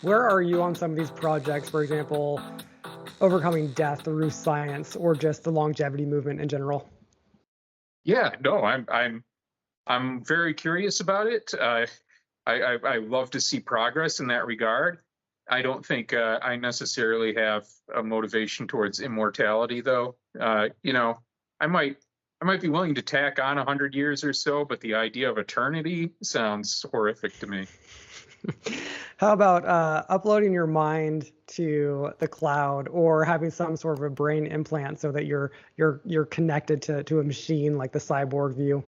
Where are you on some of these projects, for example, overcoming death through science or just the longevity movement in general? Yeah, no, I'm very curious about it. I love to see progress in that regard. I don't think I necessarily have a motivation towards immortality, though. I might I might be willing to tack on 100 years or so, but the idea of eternity sounds horrific to me. How about uploading your mind to the cloud or having some sort of a brain implant so that you're connected to a machine like the cyborg view?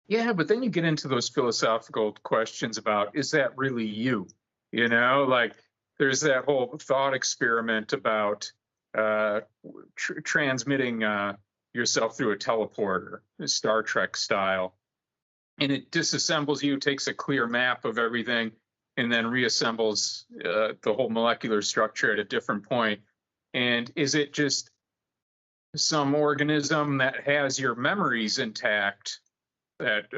Yeah, but then you get into those philosophical questions about, is that really you? Like there's that whole thought experiment about transmitting yourself through a teleporter, Star Trek style, and it disassembles you, takes a clear map of everything, and then reassembles the whole molecular structure at a different point. And is it just some organism that has your memories intact that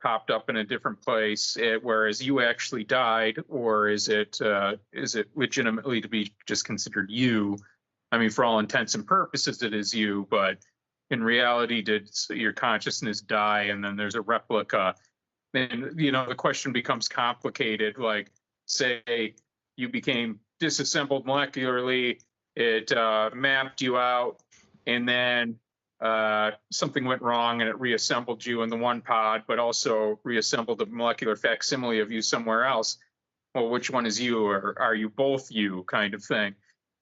popped up in a different place, whereas you actually died, or is it legitimately to be just considered you? I mean, for all intents and purposes, it is you, but in reality, did your consciousness die, and then there's a replica? And the question becomes complicated. Like, say you became disassembled molecularly, it mapped you out, and then something went wrong and it reassembled you in the one pod, but also reassembled the molecular facsimile of you somewhere else. Well, which one is you, or are you both you, kind of thing?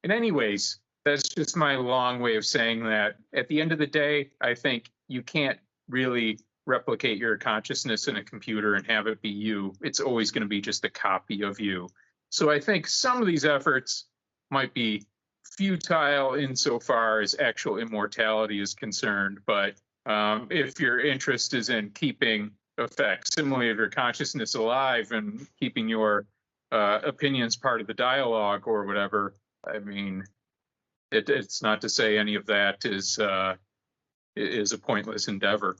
And anyways, that's just my long way of saying that at the end of the day, I think you can't really replicate your consciousness in a computer and have it be you. It's always going to be just a copy of you. So I think some of these efforts might be futile insofar as actual immortality is concerned. But if your interest is in keeping a facsimile of your consciousness alive and keeping your opinions part of the dialogue or whatever, I mean, it's not to say any of that is a pointless endeavor.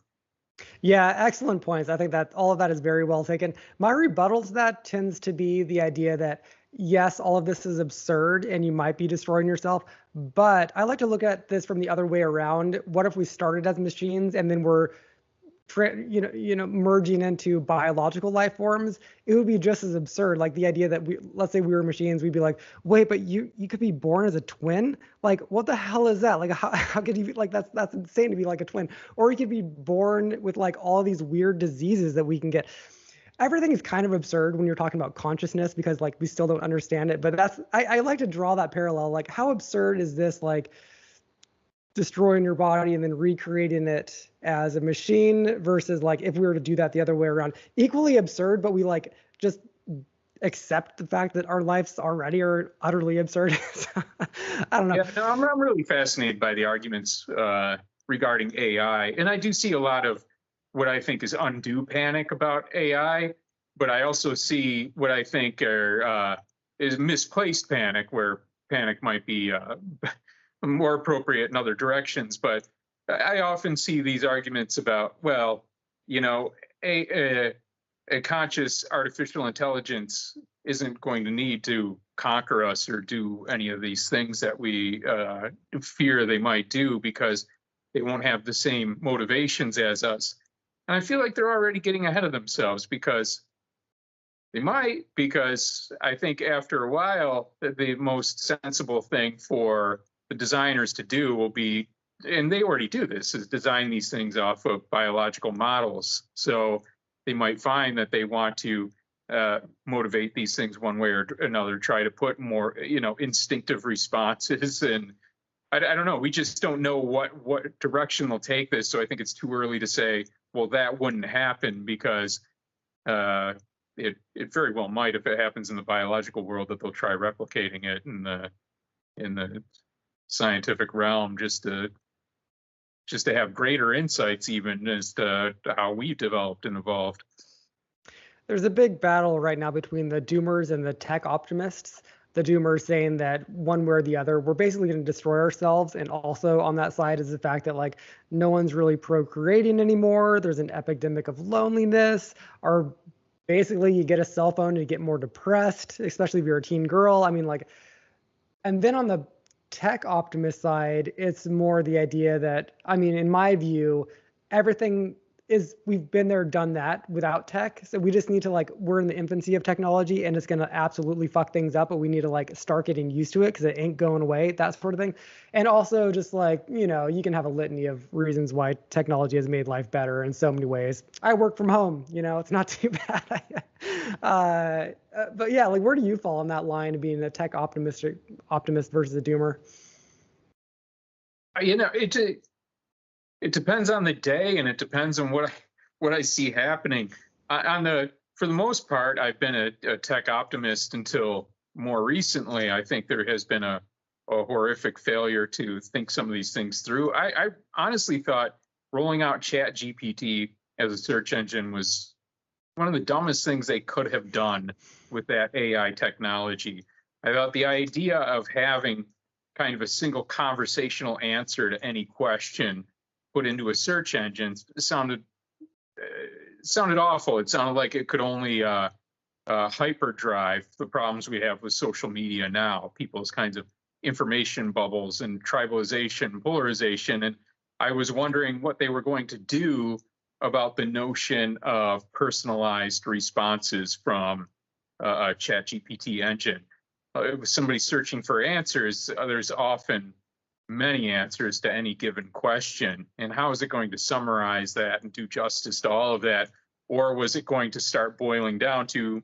Yeah, excellent points. I think that all of that is very well taken. My rebuttal to that tends to be the idea that, yes, all of this is absurd and you might be destroying yourself. But I like to look at this from the other way around. What if we started as machines and then we're merging into biological life forms? It would be just as absurd. Like the idea that let's say we were machines, we'd be like, wait, but you could be born as a twin? Like, what the hell is that? Like, how could you be like, that's insane to be like a twin? Or you could be born with like all these weird diseases that we can get. Everything is kind of absurd when you're talking about consciousness because like we still don't understand it. But I like to draw that parallel. Like, how absurd is this? Like, destroying your body and then recreating it as a machine versus like if we were to do that the other way around, equally absurd, but we like just accept the fact that our lives already are utterly absurd. I don't know. Yeah, no, I'm really fascinated by the arguments regarding AI, and I do see a lot of what I think is undue panic about AI, but I also see what I think is misplaced panic, where panic might be more appropriate in other directions. But I often see these arguments about, well, you know, a conscious artificial intelligence isn't going to need to conquer us or do any of these things that we fear they might do because they won't have the same motivations as us. And I feel like they're already getting ahead of themselves because I think after a while, the most sensible thing for the designers to do will be, and they already do this, is design these things off of biological models. So they might find that they want to motivate these things one way or another, try to put more, instinctive responses. And I don't know, we just don't know what direction they'll take this. So I think it's too early to say, well, that wouldn't happen because it very well might, if it happens in the biological world, that they'll try replicating it in the scientific realm just to have greater insights even as to how we developed and evolved. There's a big battle right now between the doomers and the tech optimists. The doomers saying that one way or the other, we're basically going to destroy ourselves. And also on that side is the fact that like no one's really procreating anymore. There's an epidemic of loneliness. Our basically you get a cell phone to get more depressed, especially if you're a teen girl. I mean, like, and then on the tech optimist side, it's more the idea that, I mean, in my view, everything is, we've been there, done that without tech. So we just need to, like, we're in the infancy of technology and it's going to absolutely fuck things up, but we need to like start getting used to it because it ain't going away, that sort of thing. And also just like, you know, you can have a litany of reasons why technology has made life better in so many ways. I work from home, you know, it's not too bad. But yeah, like, where do you fall on that line of being a tech optimist versus a doomer? You know, it depends on the day, and it depends on what I see happening. For the most part, I've been a tech optimist until more recently. I think there has been a horrific failure to think some of these things through. I honestly thought rolling out Chat GPT as a search engine was one of the dumbest things they could have done with that AI technology. I thought the idea of having kind of a single conversational answer to any question put into a search engine sounded awful. It sounded like it could only hyperdrive the problems we have with social media now, people's kinds of information bubbles and tribalization, polarization. And I was wondering what they were going to do about the notion of personalized responses from a ChatGPT engine. If somebody searching for answers, there's often many answers to any given question. And how is it going to summarize that and do justice to all of that? Or was it going to start boiling down to,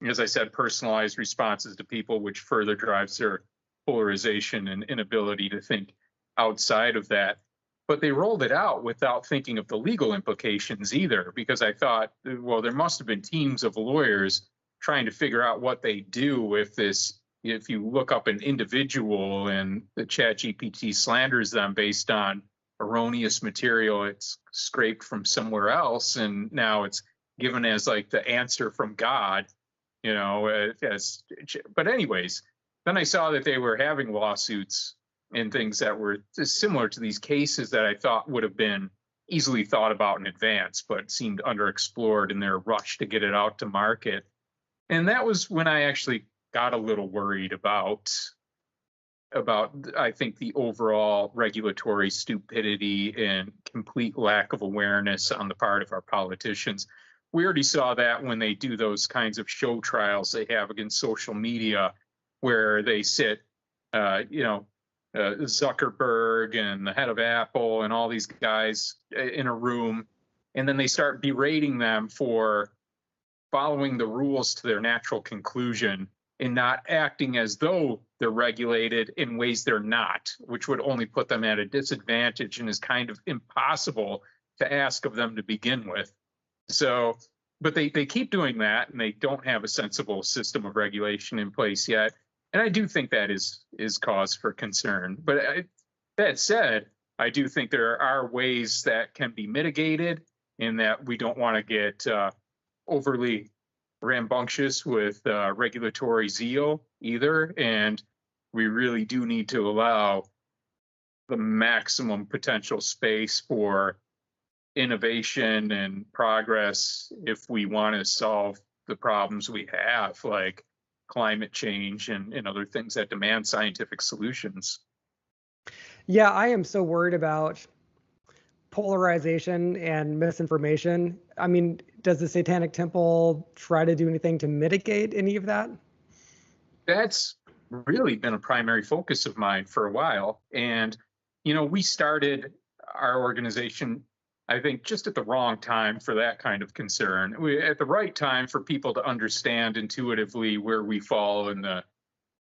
as I said, personalized responses to people, which further drives their polarization and inability to think outside of that? But they rolled it out without thinking of the legal implications either, because I thought, well, there must have been teams of lawyers trying to figure out what they do if you look up an individual and the Chat GPT slanders them based on erroneous material it's scraped from somewhere else, and now it's given as like the answer from God, you know. But anyways, then I saw that they were having lawsuits and things that were similar to these cases that I thought would have been easily thought about in advance, but seemed underexplored in their rush to get it out to market. And that was when I actually got a little worried about I think the overall regulatory stupidity and complete lack of awareness on the part of our politicians. We already saw that when they do those kinds of show trials they have against social media, where they sit, Zuckerberg and the head of Apple and all these guys in a room, and then they start berating them for following the rules to their natural conclusion and not acting as though they're regulated in ways they're not, which would only put them at a disadvantage and is kind of impossible to ask of them to begin with. So, but they keep doing that, and they don't have a sensible system of regulation in place yet. And I do think that is cause for concern. But that said, I do think there are ways that can be mitigated, in that we don't want to get overly rambunctious with regulatory zeal either. And we really do need to allow the maximum potential space for innovation and progress if we want to solve the problems we have, like climate change and other things that demand scientific solutions. Yeah, I am so worried about polarization and misinformation. I mean, does the Satanic Temple try to do anything to mitigate any of that? That's really been a primary focus of mine for a while. And, you know, we started our organization, I think, just at the wrong time for that kind of concern. At the right time for people to understand intuitively where we fall in the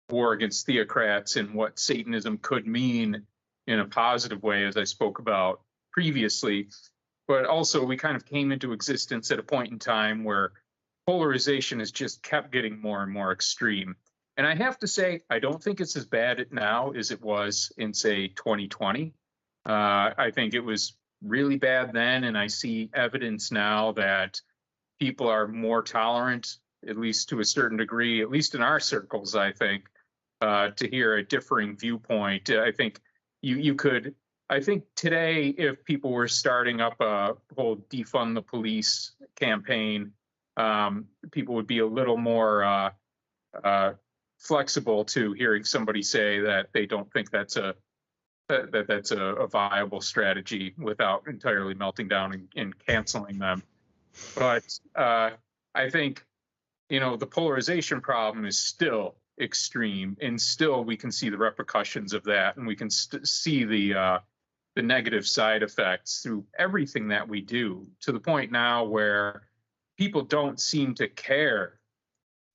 war against theocrats and what Satanism could mean in a positive way, as I spoke about previously. But also, we kind of came into existence at a point in time where polarization has just kept getting more and more extreme. And I have to say, I don't think it's as bad now as it was in, say, 2020. I think it was really bad then, and I see evidence now that people are more tolerant, at least to a certain degree, at least in our circles, I think, to hear a differing viewpoint. I think you could, I think today, if people were starting up a whole defund the police campaign, people would be a little more flexible to hearing somebody say that they don't think that's a viable strategy without entirely melting down and canceling them. But I think, the polarization problem is still extreme, and still we can see the repercussions of that, and we can see the negative side effects through everything that we do, to the point now where people don't seem to care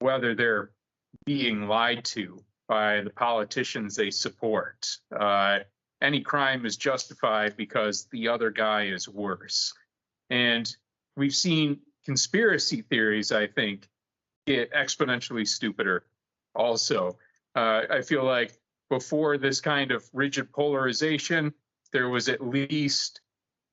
whether they're being lied to by the politicians they support. Any crime is justified because the other guy is worse. And we've seen conspiracy theories, I think, get exponentially stupider also. I feel like before this kind of rigid polarization, there was at least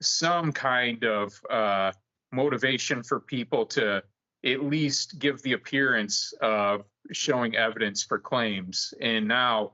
some kind of motivation for people to at least give the appearance of showing evidence for claims. And now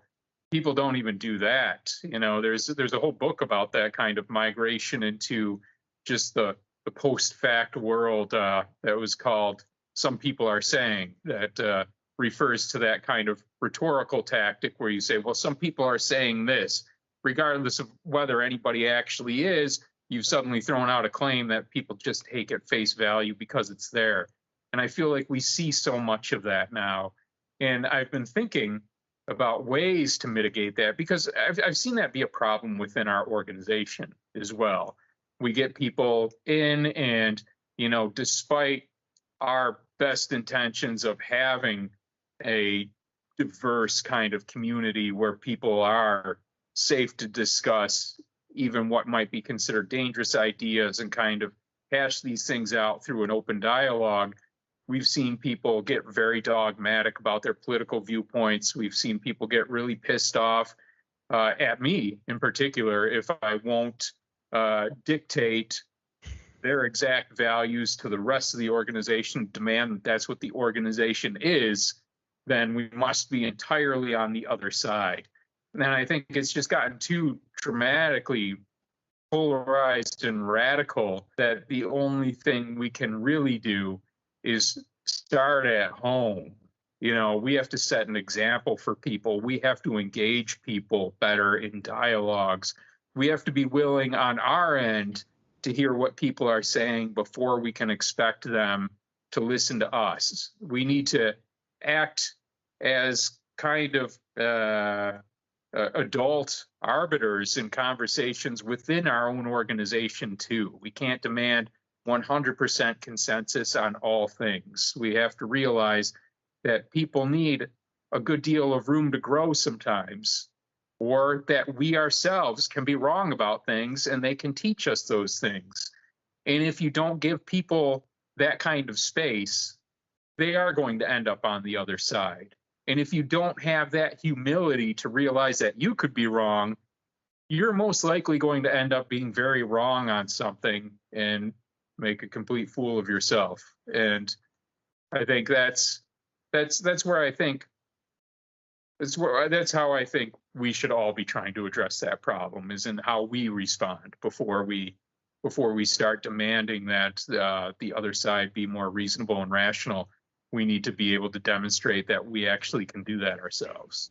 people don't even do that. There's a whole book about that kind of migration into just the post-fact world that was called Some People Are Saying, that refers to that kind of rhetorical tactic where you say, well, some people are saying this, regardless of whether anybody actually is. You've suddenly thrown out a claim that people just take at face value because it's there. And I feel like we see so much of that now. And I've been thinking about ways to mitigate that, because I've seen that be a problem within our organization as well. We get people in and, despite our best intentions of having a diverse kind of community where people are safe to discuss even what might be considered dangerous ideas and kind of hash these things out through an open dialogue, we've seen people get very dogmatic about their political viewpoints. We've seen people get really pissed off at me in particular if I won't dictate their exact values to the rest of the organization, demand that that's what the organization is, then we must be entirely on the other side. And I think it's just gotten too dramatically polarized and radical that the only thing we can really do is start at home. We have to set an example for people. We have to engage people better in dialogues. We have to be willing on our end to hear what people are saying before we can expect them to listen to us. We need to act as kind of adult arbiters in conversations within our own organization too. We can't demand 100% consensus on all things. We have to realize that people need a good deal of room to grow sometimes, or that we ourselves can be wrong about things and they can teach us those things. And if you don't give people that kind of space, they are going to end up on the other side. And if you don't have that humility to realize that you could be wrong, you're most likely going to end up being very wrong on something and make a complete fool of yourself. And I think that's where I think that's how I think we should all be trying to address that problem, is in how we respond before we start demanding that the other side be more reasonable and rational. We need to be able to demonstrate that we actually can do that ourselves.